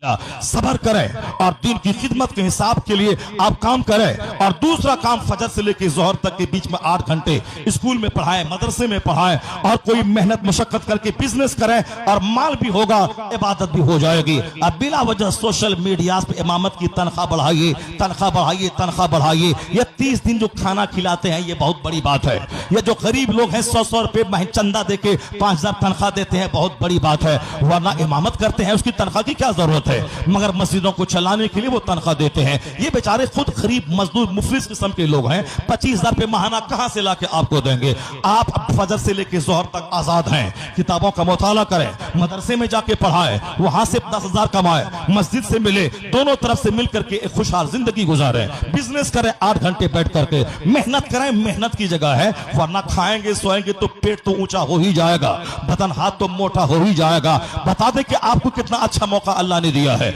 सबर करें और दीन की खिदमत के हिसाब के लिए आप काम करें। और दूसरा काम फजर से लेकर जोहर तक के बीच में 8 घंटे स्कूल में पढ़ाएं, मदरसे में पढ़ाएं और कोई मेहनत मशक्कत करके बिजनेस करें और माल भी होगा, इबादत भी हो जाएगी। अब बिला वजह सोशल मीडिया पे इमामत की तनख्वाह बढ़ाइए, तनख्वाह बढ़ाइए, तनख्वाह बढ़ाइए। ये 30 दिन जो खाना खिलाते हैं ये बहुत बड़ी बात है। ये जो गरीब लोग हैं 100 रुपए महीने चंदा देके 5000 तनख्वाह देते हैं, बहुत बड़ी बात है। वरना इमामत करते हैं उसकी तनख्वाह की क्या जरूरत है, मगर मस्जिदों को चलाने के लिए वो तनख्वाह देते हैं। ये बेचारे खुद गरीब मजदूर मुफलिस किस्म के लोग हैं, 25,000 रुपए महाना कहां से लाके आपको देंगे। आप फजर से लेकर जोहर तक आजाद हैं। किताबों का मुताला करें, मदरसे में जाके पढ़ाएं, वहां से 10,000 कमाएं, मस्जिद से मिले, दोनों तरफ से मिल करके एक खुशहाल जिंदगी गुजारें। बिजनेस करें 8 घंटे बैठ करके, मेहनत करें, मेहनत की जगह है। वरना खाएंगे सोएंगे तो पेट तो ऊंचा हो ही जाएगा, बदन हाथ तो मोटा हो ही जाएगा। बता दें कि आपको कितना अच्छा मौका अल्लाह ने दिया है।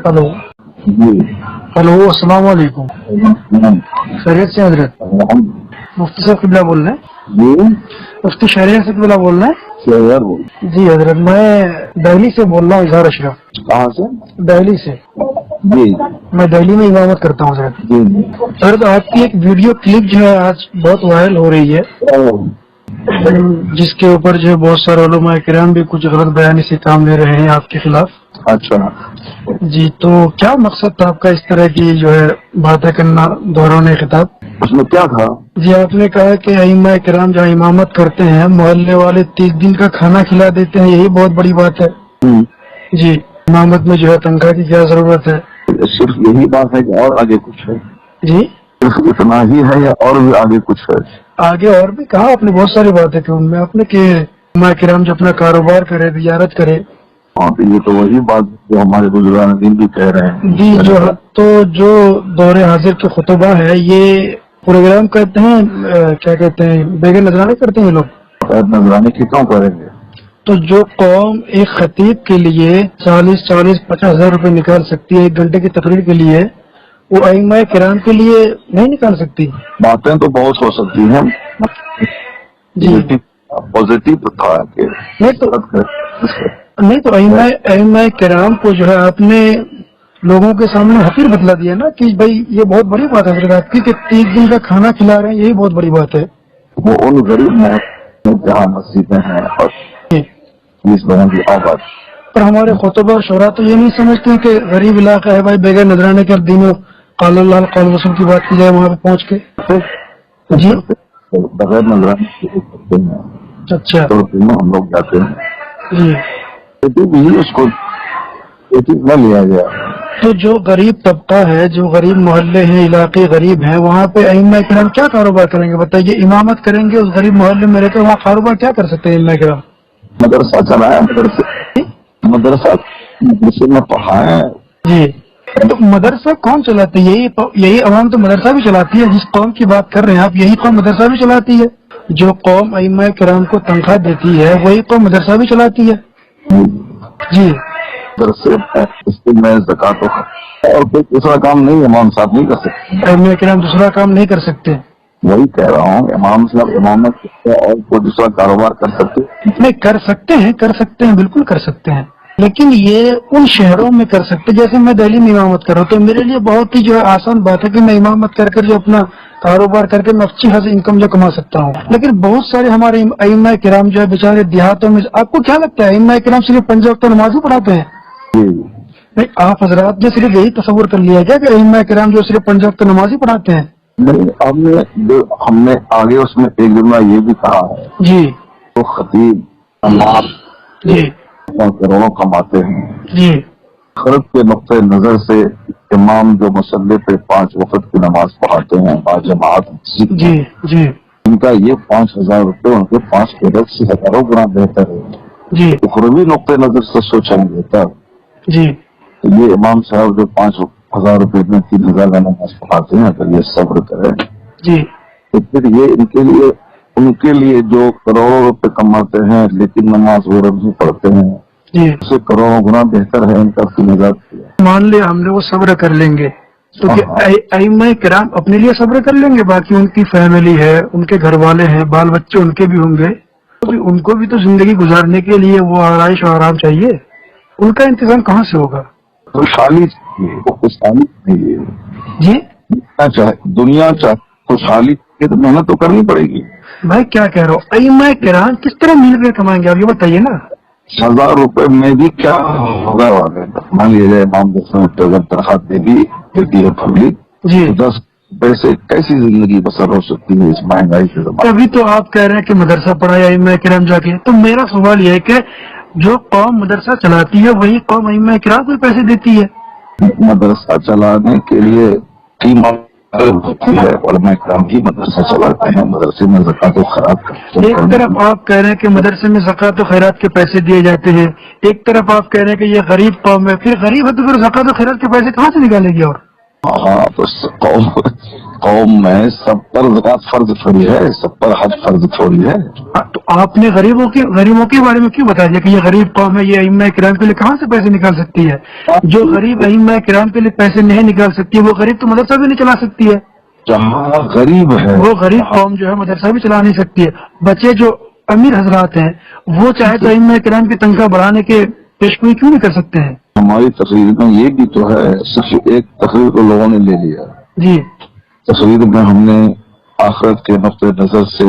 हेलो हेलो, अस्सलाम वालेकुम। खैरियत से हजरत? मुफ्ती साहब किबला बोल रहे हैं? मुफ्ती शहरियार से किबला बोल रहे हैं? जी हजरत, मैं दिल्ली से बोल रहा हूँ, इजहार अशरफ। कहाँ से? दिल्ली से जी। मैं दिल्ली में इमामत करता हूँ हजरत। सर, तो आपकी एक वीडियो क्लिप जो है आज बहुत वायरल हो रही है, जिसके ऊपर जो है बहुत सारे उलमा किराम भी कुछ गलत बयानी से काम ले रहे हैं आपके खिलाफ। अच्छा जी, तो क्या मकसद था आपका इस तरह की जो है बातें करना, दोहराने खिताब? उसमें क्या था? जी, आपने कहा कि अइम्मा किराम जहाँ इमामत करते हैं मोहल्ले वाले 30 दिन का खाना खिला देते हैं, यही बहुत बड़ी बात है। जी, इमामत में जो है तनख्वाह की क्या जरूरत है? सिर्फ यही बात है कि और आगे कुछ है? जी, सिर्फ इतना ही है या और भी आगे कुछ है? आगे और भी कहा आपने, बहुत सारी बातें की उनमें आपने कि अइम्मा किराम जो अपना कारोबार करे, तिजारत करे। हाँ, तो ये तो वही बात जो हमारे बुजुर्गान दीन भी कह रहे हैं। जी, जो दौरे हाजिर के खुतबा है, ये प्रोग्राम कहते हैं, क्या कहते हैं, बेगैर नजराने करते हैं लोग। नजराने की क्यों करेंगे? तो जो कौम एक खतीब के लिए 40-50 रुपए निकाल सकती है 1 घंटे की तकरीर के लिए, वो अइम्मा किराम के लिए नहीं निकाल सकती। बातें तो बहुत हो सकती हैं जी, पॉजिटिव तो था कि नहीं तो अइम्मा किराम को जो है आपने लोगों के सामने हकीर बतला दिया ना कि भाई ये बहुत बड़ी बात है आपकी कि 30 दिन का खाना खिला रहे हैं, यही बहुत बड़ी बात है। वो उन गरीब में जहाँ मस्जिदें हैं और 20 लोगों की आबाद, पर हमारे खुतबा और शोरा तो ये नहीं समझते कि गरीब इलाका है भाई, बेगैर नजराने के दिनों काल अल्लाह काल रसूल की बात की जाए वहाँ पे पहुँच के। जी, बगैर नजराने करते हैं। अच्छा, तो हम लोग जाते हैं जी, भी उसको न लिया गया। तो जो गरीब तबका है, जो गरीब मोहल्ले हैं, इलाके गरीब हैं, वहाँ पे अइम्मा किराम क्या कारोबार करेंगे बताइए? इमामत करेंगे उस गरीब मोहल्ले में रहकर, वहाँ कारोबार क्या कर सकते हैं अइम्मा किराम? मदरसा चलाया, मदरसे में पढ़ाए। जी, तो मदरसा कौन चलाती है? यही अवाम तो मदरसा भी चलाती है। जिस कौम की बात कर रहे हैं आप, यही कौम मदरसा भी चलाती है। जो कौम अइम्मा किराम को तनख्वाह देती है वही कौम मदरसा भी चलाती है। जी, मदरसे में ज़कात और कोई दूसरा काम नहीं इमाम साहब नहीं कर सकते। अइम्मा किराम दूसरा काम नहीं कर सकते। वही कह रहा हूँ, इमाम साहब इमामत और कोई दूसरा कारोबार कर सकते नहीं कर सकते हैं, बिल्कुल कर सकते हैं, लेकिन ये उन शहरों में कर सकते। जैसे मैं दिल्ली में इमामत कर रहा हूँ, तो मेरे लिए बहुत ही जो है आसान बात है कि मैं इमामत कर जो अपना कारोबार करके मैं अच्छी खासी इनकम जो कमा सकता हूँ। लेकिन बहुत सारे हमारे अइम्मा किराम जो है बेचारे देहातों में, आपको क्या लगता है अइम्मा किराम सिर्फ 5 वक्त नमाज ही पढ़ाते हैं? नहीं, आप हजरात ने सिर्फ यही तस्वर कर लिया क्या कि अइम्मा किराम जो सिर्फ 5 वक्त नमाज ही पढ़ाते हैं? नहीं, हमने आगे उसमें एक जुमला ये भी कहा है जी, तो खतीब नमाज जी, करोड़ों कमाते हैं। जी, खर्च के नुक्ते नजर से इमाम जो मसल्ले पे 5 वक्त की नमाज पढ़ाते हैं बाजमात, जी, जी, इनका ये 5,000 रुपये उनके 5 करोड़ से हजारों गुना बेहतर है। जी, उखरवी नुक्ते नजर से सोचेंगे तब जी, तो ये इमाम साहब जो 5,000 रुपये में 3,000 का नमाज पढ़ाते हैं, अगर ये सब्र करें जी, तो फिर ये उनके लिए जो करोड़ों रुपए कमाते हैं लेकिन नमाज वो नहीं पढ़ते हैं, जी, उससे करोड़ों गुना बेहतर है इनका 3,000। मान लिया हमने वो सब्र कर लेंगे तो क्या अइम्मा किराम अपने लिए सब्र कर लेंगे? बाकी उनकी फैमिली है, उनके घर वाले हैं, बाल बच्चे उनके भी होंगे, तो उनको भी तो जिंदगी गुजारने के लिए वो आराइश और आराम चाहिए। उनका इंतजाम कहाँ से होगा? خوشحالی چاہیے، وہ خوشحالی چاہیے، جی دنیا چاہے خوشحالی کے تو محنت تو کرنی پڑے گی. بھائی کیا کہہ رہا ہوں، ائمہ کرام کس طرح مل کر کمائیں گے آپ یہ بتائیے نا. 1000 روپے میں بھی کیا ہوگا؟ مان لیجیے امام 10 اگر تنخواہ دیتی ہے پبلک، جی 10 پیسے کیسی زندگی بسر ہو سکتی ہے اس مہنگائی کے زمانے تبھی تو آپ کہہ رہے ہیں کہ مدرسہ پڑھایا ائمہ کرام جا کے. تو میرا سوال یہ ہے کہ جو قوم مدرسہ چلاتی ہے وہی قوم ائمہ کرام کو پیسے دیتی ہے. میں. مدرسہ چلانے کے لیے ٹیم ہوتی ہے، علماء کرام ہی مدرسہ چلاتے ہیں، مدرسے میں زکوٰۃ و خیرات کرتے ہیں. ایک طرف آپ کہہ رہے ہیں کہ مدرسے میں زکوٰۃ و خیرات کے پیسے دیے جاتے ہیں، ایک طرف آپ کہہ رہے ہیں کہ یہ غریب قوم ہے. پھر غریب ہے تو پھر زکوٰۃ و خیرات کے پیسے کہاں سے نکالے گی؟ اور ہاں تو قوم میں سب پر زکوٰۃ فرض تھوڑی ہے، سب پر حج فرض تھوڑی ہے. تو آپ نے غریبوں کے بارے میں کیوں بتا دیا کہ یہ غریب قوم ہے، یہ ائمہ کرام کے لیے کہاں سے پیسے نکال سکتی ہے؟ جو غریب ائمہ کرام کے لیے پیسے نہیں نکال سکتی وہ غریب تو مدرسہ بھی نہیں چلا سکتی ہے. جہاں غریب ہے وہ غریب قوم جو ہے مدرسہ بھی چلا نہیں سکتی ہے. بچے جو امیر حضرات ہیں وہ چاہے تو ائمہ کرام کی تنخواہ بڑھانے کے پیشگوئی کیوں نہیں کر سکتے ہیں؟ ہماری تقریر میں یہ بھی تو ہے، صرف ایک تقریر کو لوگوں نے لے لیا. جی تقریر میں ہم نے آخرت کے نقطۂ نظر سے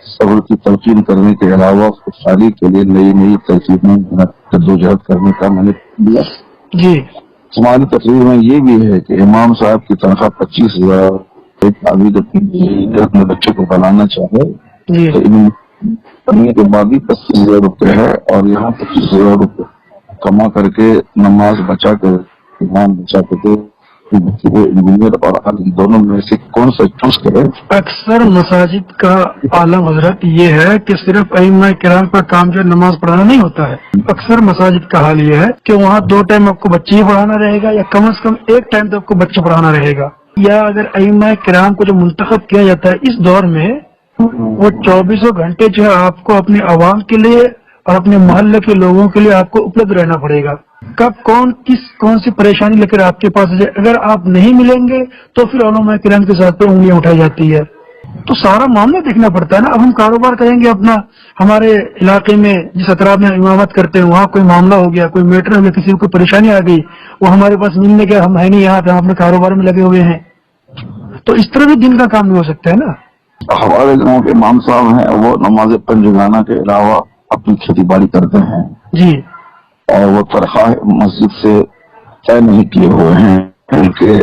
صبر کی تلقین کرنے کے علاوہ خوشحالی کے لیے نئی نئی ترکیبیں جدوجہد کرنے کا میں نے دیا. جی ہماری تقریر میں یہ بھی ہے کہ امام صاحب کی تنخواہ 25,000، ایک عابد اپنے بچے کو بنانا چاہے جی تو پڑھنے کے بعد بھی 25,000 روپے ہے، اور یہاں 25,000 روپے کما کر کے نماز بچا کر ایمان بچا کر انجینئر اور ان دونوں میں سے کون سا چوز کرے؟ اکثر مساجد کا عالم حضرت یہ ہے کہ صرف ائمہ کرام کا کام جو نماز پڑھانا نہیں ہوتا ہے. اکثر مساجد کا حال یہ ہے کہ وہاں 2 ٹائم آپ کو بچے ہی پڑھانا رہے گا، یا کم از کم 1 ٹائم تو آپ کو بچے پڑھانا رہے گا. یا اگر ائمہ کرام کو جو منتخب کیا جاتا ہے اس دور میں، وہ 24 گھنٹے جو ہے آپ کو اپنے عوام کے لیے اور اپنے محلے کے لوگوں کے لیے آپ کو اپلبدھ رہنا پڑے گا. کب کون سی پریشانی لے کر آپ کے پاس جائے، اگر آپ نہیں ملیں گے تو پھر علماء کرام کے ساتھ پہ انگلیاں اٹھائی جاتی ہے. تو سارا معاملہ دیکھنا پڑتا ہے نا. اب ہم کاروبار کریں گے اپنا، ہمارے علاقے میں جس اطراف میں امامت کرتے ہیں وہاں کوئی معاملہ ہو گیا، کوئی میٹر ہو گیا، کسی کو کوئی پریشانی آ گئی، وہ ہمارے پاس ملنے کے ہم ہے نہیں یہاں پہ، ہم اپنے کاروبار میں لگے ہوئے ہیں. تو اس طرح بھی دن کا کام نہیں ہو سکتا ہے نا. ہمارے گاؤں کے امام صاحب ہیں، وہ نماز پنجگانہ کے علاوہ اپنی کھیتی باڑی کرتے ہیں. جی اور وہ تنخواہ مسجد سے طے نہیں کیے ہوئے ہیں. ان کے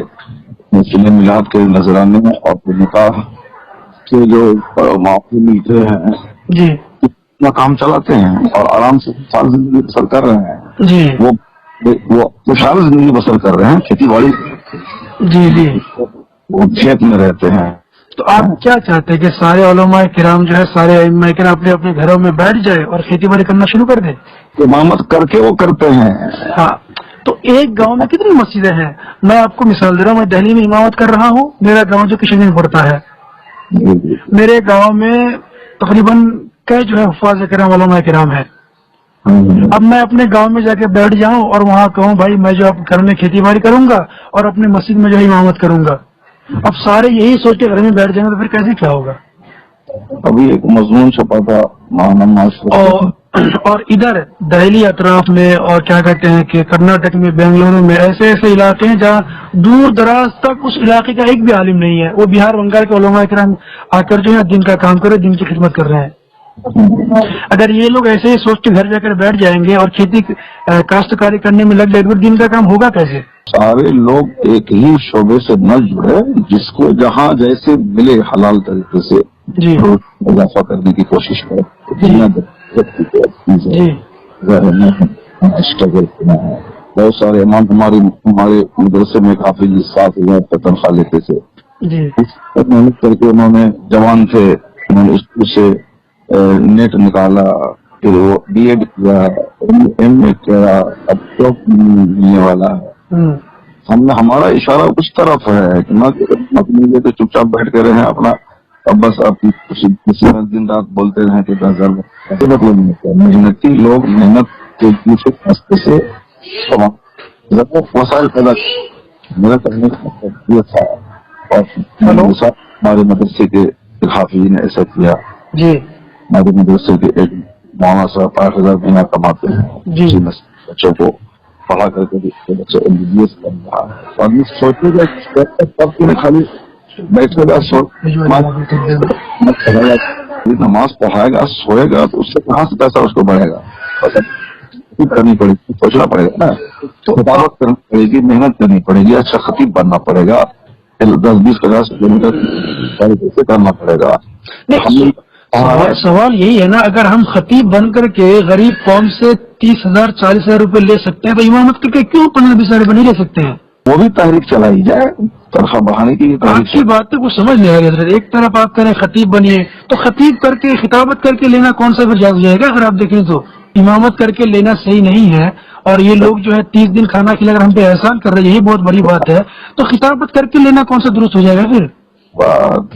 مسلم میلاد کے نذرانے اور نکاح کے جو معافی ملتے ہیں جی اپنا کام چلاتے ہیں اور آرام سے خوشحال زندگی بسر کر رہے ہیں. جی وہ خوشحال زندگی بسر کر رہے ہیں، کھیتی باڑی جی جی وہ کھیت میں رہتے ہیں. تو آپ کیا چاہتے ہیں کہ سارے علماء کرام جو ہے، سارے ائمہ کرام اپنے اپنے گھروں میں بیٹھ جائے اور کھیتی باڑی کرنا شروع کر دیں؟ امامت کر کے وہ کرتے ہیں. ہاں تو ایک گاؤں میں کتنی مسجدیں ہیں؟ میں آپ کو مثال دے رہا ہوں، میں دہلی میں امامت کر رہا ہوں، میرا گاؤں جو کشن میں پڑتا ہے، میرے گاؤں میں تقریباً کئی جو ہے حفاظ کرام علماء کرام ہیں. اب میں اپنے گاؤں میں جا کے بیٹھ جاؤں اور وہاں کہوں بھائی میں جو اب گھر میں کھیتی باڑی کروں گا اور اپنے مسجد میں جو ہے امامت کروں گا، اب سارے یہی سوچ کے گھر میں بیٹھ جائیں گے تو پھر کیسے کیا ہوگا؟ ابھی ایک مضمون چھپا تھا اور ادھر دہلی اطراف میں اور کیا کہتے ہیں کہ کرناٹک میں، بنگلورو میں ایسے ایسے علاقے ہیں جہاں دور دراز تک اس علاقے کا ایک بھی عالم نہیں ہے. وہ بہار بنگال کے علماء کرام آ کر جو ہے دن کا کام کرے، دن کی خدمت کر رہے ہیں. اگر یہ لوگ ایسے ہی سوچ کے گھر جا کر بیٹھ جائیں گے اور کھیتی کاشتکاری کرنے میں لگ جائے گے، دن کا کام ہوگا کیسے؟ سارے لوگ ایک ہی شعبے سے نہ جڑے، جس کو جہاں جیسے ملے حلال طریقے سے جی اضافہ کرنے کی کوشش کرے. جی اسٹرگل کرنا ہے. بہت سارے امام ہمارے مدرسے میں کافی 7,000 کا تنخواہ لیتے تھے. جی محنت کر کے انہوں نے جوان تھے، انہوں نے اسکول سے نیٹ نکالا، پھر وہ بی ایڈ کیا، ایم اے کیا، اب جاب ملنے والا ہے. ہمارا اشارہ اس طرف ہے کہ نہ تو چپ چاپ بیٹھ کے رہے اپنا، اب بس آپ کسی دن رات بولتے رہے کہ 10,000 مطلب نہیں ہوتا. محنتی لوگ محنت کے دوسرے راستے سے وسائل پیدا میرا کرنے کا مطلب یہ تھا. اور ہمارے مدرسے کے حافظ نے ایسا کیا. جی ہمارے مدرسے کے ایک مولانا صاحب 8,000 مہینہ کماتے ہیں. جی بچوں کو पढ़ा करके बच्चा MBBS कर रहा है, तो आदमी सोचेगा तब तुम्हें खाली बैठेगा नमाज पढ़ाएगा सोएगा तो उससे कहाँ से पैसा उसको बढ़ेगा, करनी पड़ेगी, सोचना पड़ेगा ना, किताबत करनी पड़ेगी, मेहनत करनी पड़ेगी, अच्छा खतीब बनना पड़ेगा, 10-20-50 किलोमीटर से करना पड़ेगा। सवाल यही है ना, अगर हम खतीब बन करके गरीब कौम से 30,000 40,000 रुपए ले सकते हैं तो इमामत करके क्यों 15-20 हजार रुपए नहीं ले सकते हैं? वो भी तहरीक चलाई जाए, तनख्वाह बढ़ाने की आपकी बातें को समझ नहीं आ रही हजरत। एक तरफ आप करें खतीब बनिए, तो खतीब करके खिताबत करके लेना कौन सा फिर जायज हो जाएगा? अगर आप देखें तो इमामत करके लेना सही नहीं है, और ये लोग जो है 30 दिन खाना खिलाकर हम पे एहसान कर रहे हैं, यही बहुत बड़ी बात है, तो खिताबत करके लेना कौन सा दुरुस्त हो जाएगा फिर? बात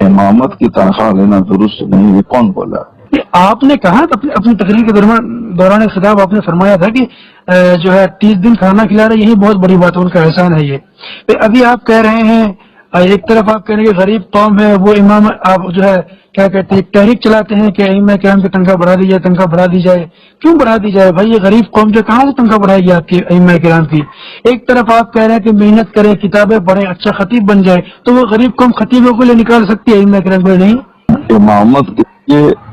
इमामत की तनख्वाह लेना दुरुस्त नहीं, ये कौन बोला? ये आपने कहा अपनी तकरीर के दौरान खिताब आपने फरमाया था कि जो है 30 दिन खाना खिला रहे, यही बहुत बड़ी बात है, उनका एहसान है ये। फिर अभी आप कह रहे हैं, एक तरफ आप कह रहे हैं कि गरीब कौम है वो इमाम, आप जो है क्या कहते हैं तहरीक चलाते हैं कि इमाम किराम की तनख्वाह बढ़ा दी जाए, तनख्वाह बढ़ा दी जाए। क्यों बढ़ा दी जाए भाई? ये गरीब कौम जो कहाँ से तनख्वाह बढ़ाएगी आपकी इमाम किराम की? एक तरफ आप कह रहे हैं कि मेहनत करें, किताबें पढ़ें, अच्छा खतीब बन जाए, तो वो गरीब कौम खतीबों को लिए निकाल सकती है, इमाम किराम को नहीं? इमामत के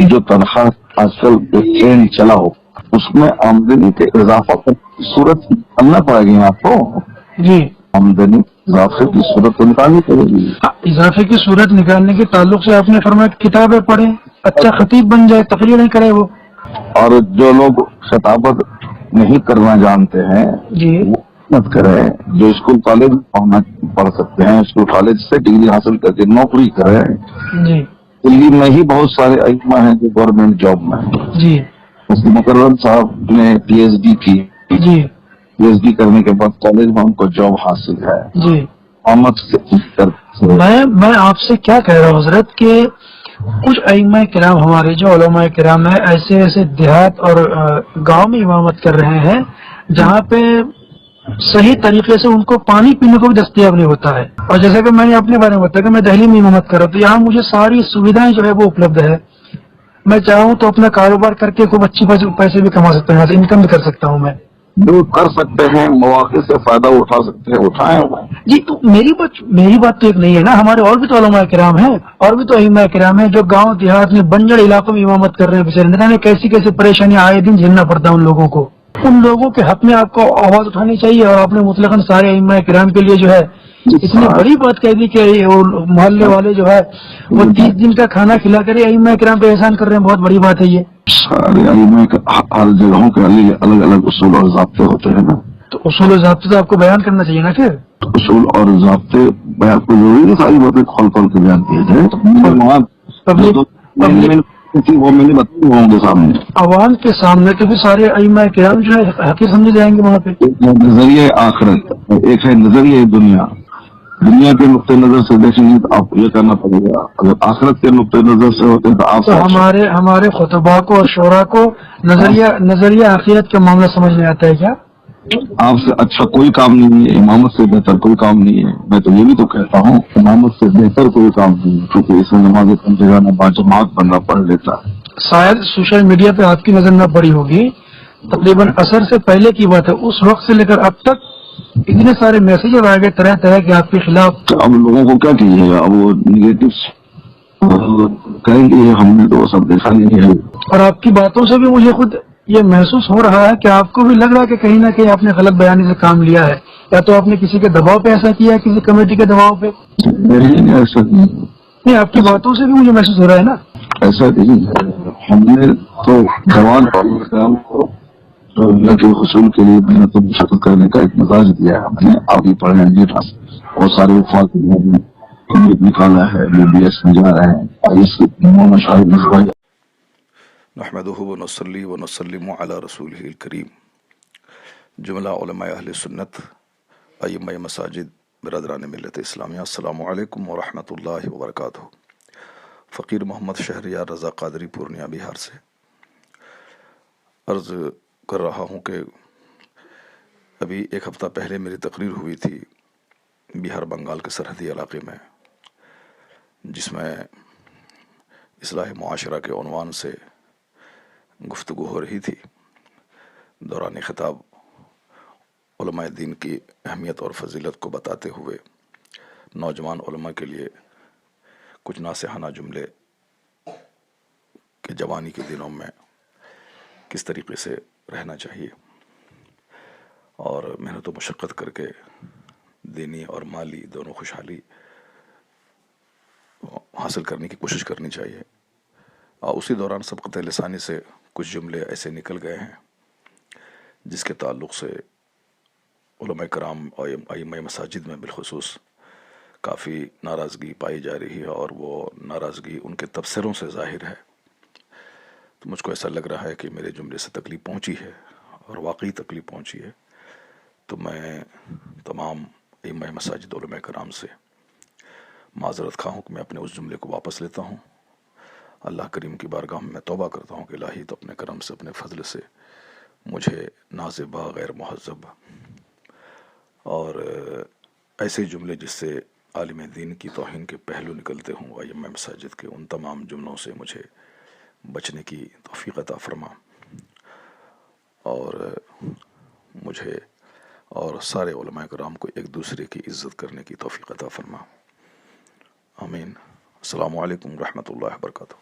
जो तनख्वाह आजकल ट्रेंड चला हो उसमें आमदनी के इजाफा की सूरत करना पड़ेगी आपको जी। आमदनी इजाफे की सूरत तो निकालनी पड़ेगी। इजाफे की सूरत निकालने के ताल्लुक से आपने फरमाया किताबें पढ़े, अच्छा खतीब बन जाए, तकरीर नहीं करे वो। और जो लोग खिताबत नहीं करना जानते हैं जी वो मत करें, जो स्कूल कॉलेज पढ़ सकते हैं स्कूल कॉलेज से डिग्री हासिल करके नौकरी करें। जी दिल्ली में ही बहुत सारे अइम्मा हैं जो गवर्नमेंट जॉब में हैं। जी मुफ्ती मुकर्रम साहब ने PhD की, जी PhD करने के बाद कॉलेज में उनको जॉब हासिल है। जी। आमद से मैं आपसे क्या कह रहा हूँ हजरत के कुछ अइम्मा किराम हमारे जो उलमा किराम है ऐसे ऐसे देहात और गांव में इमामत कर रहे हैं जहाँ पे सही तरीके से उनको पानी पीने को भी दस्तयाब नहीं होता है। और जैसे कि मैंने अपने बारे में बताया कि मैं दिल्ली में इमामत कर रहा हूँ, तो यहाँ मुझे सारी सुविधाएं जो है वो उपलब्ध है। मैं चाहूँ तो अपना कारोबार करके खूब अच्छी पैसे भी कमा सकता हूँ, इनकम भी कर सकता हूँ मैं। जो कर सकते हैं मौके से फायदा उठा सकते हैं, उठाएं जी। तो मेरी बात तो एक नहीं है ना, हमारे और भी तो उलमा किराम हैं, और भी तो अइम्मा किराम हैं जो गांव देहात में बंजर इलाकों में इमामत कर रहे हैं। बेचारे न जाने कैसी कैसी परेशानियां आए दिन झेलना पड़ता है उन लोगों को। उन लोगों के हक में आपको आवाज उठानी चाहिए, और आपने मुतलकन सारे अइम्मा किराम के लिए जो है इतनी बड़ी बात कह दी कि मोहल्ले वाले जो है वो 30 दिन का खाना खिला कर अइम्मा किराम पे एहसान कर रहे हैं। बहुत बड़ी बात है ये। सारे अइम्मा के हर जगहों के अलग अलग उसूल और ज़ाब्ते होते हैं ना, तो उसूल और ज़ाब्ते तो आपको बयान करना चाहिए ना। फिर उसूल और ज़ाब्ते बयान को जरूरी नहीं सारी बातें खोल खोल के बयान किए जाए, वो मैंने बताई होंगे सामने आवाम के सामने, तो फिर सारे अइम्मा किराम जो है हकीर समझे जाएंगे वहाँ पे। नजरिए आखिरत, एक है नजरिए दुनिया। दुनिया के नुक्ते नजर से देखेंगे तो आप ये करना पड़ेगा, अगर आखिरत के नुक्ते नजर से होते तो आप तो हमारे खुतबा को और शोरा को नजरिया आखिरत का मामला समझ में आता है क्या? आपसे अच्छा कोई काम नहीं है, इमामत से बेहतर कोई काम नहीं है। मैं तो ये भी तो कहता हूँ इमामत से बेहतर कोई काम नहीं है, क्योंकि इसमें नमाज पंजगाना बाजमात बंदा पढ़ लेता है। शायद सोशल मीडिया पे आपकी नजर न पड़ी होगी, तकरीबन असर से पहले की बात है, उस वक्त से लेकर अब तक इतने सारे मैसेज आ गए तरह तरह के आपके खिलाफ। तो अब लोगों को क्या कीजिएगा, अब वो निगेटिव कहेंगे, हमने तो सब देखा नहीं है। और आपकी बातों से भी मुझे खुद ये महसूस हो रहा है कि आपको भी लग रहा है कि कहीं ना कहीं आपने गलत बयानी से काम लिया है, या तो आपने किसी के दबाव पे ऐसा किया है, किसी कमेटी के दबाव पे। ऐसा नहीं, आपकी बातों से भी मुझे महसूस हो रहा है ना। ऐसा नहीं, हमने तो जवान को अल्लाह के हुसूल के लिए मेहनत और मशक्कत करने का एक मिजाज दिया है हमने। आगे पढ़ेंगे बहुत सारे वफाक निकाला है, BBS में जा रहे हैं। नहमदुहु व नसल्ली व नसल्लिमु अला रसूलिहिल करीम। जुमला उलमा अहले सुन्नत, अइम्मा मसाजिद, बिरादरान मिल्लत इस्लामिया, अस्सलामु अलैकुम व रहमतुल्लाहि व बरकातुहू। फ़कीर मोहम्मद शहरियार रज़ा क़ादरी पूर्णिया बिहार से अर्ज़ कर रहा हूँ कि अभी एक हफ़्ता पहले मेरी तकरीर हुई थी बिहार बंगाल के सरहदी इलाके में, जिसमें इस्लाह मुआशरा के उन्वान से गुफ्तगू हो रही थी। दौरान खिताब علماء دین کی اہمیت اور فضیلت کو بتاتے ہوئے نوجوان علماء کے لیے کچھ ناصحانہ جملے کہ جوانی کے دنوں میں کس طریقے سے رہنا چاہیے اور محنت و مشقت کر کے دینی اور مالی دونوں خوشحالی حاصل کرنے کی کوشش کرنی چاہیے. اور اسی دوران سبقت لسانی سے کچھ جملے ایسے نکل گئے ہیں جس کے تعلق سے علماء کرام اور ائمہ مساجد میں بالخصوص کافی ناراضگی پائی جا رہی ہے، اور وہ ناراضگی ان کے تبصروں سے ظاہر ہے. تو مجھ کو ایسا لگ رہا ہے کہ میرے جملے سے تکلیف پہنچی ہے اور واقعی تکلیف پہنچی ہے. تو میں تمام ائمہ مساجد علماء کرام سے معذرت خواہ ہوں کہ میں اپنے اس جملے کو واپس لیتا ہوں. اللہ کریم کی بارگاہ میں توبہ کرتا ہوں کہ الہی تو اپنے کرم سے اپنے فضل سے مجھے نازیبا، غیر مہذب اور ایسے جملے جس سے عالم دین کی توہین کے پہلو نکلتے ہوں ائمہ مساجد کے، ان تمام جملوں سے مجھے بچنے کی توفیق عطا فرما، اور مجھے اور سارے علماء کرام کو ایک دوسرے کی عزت کرنے کی توفیق عطا فرما. آمین. السلام علیکم ورحمۃ اللہ وبرکاتہ.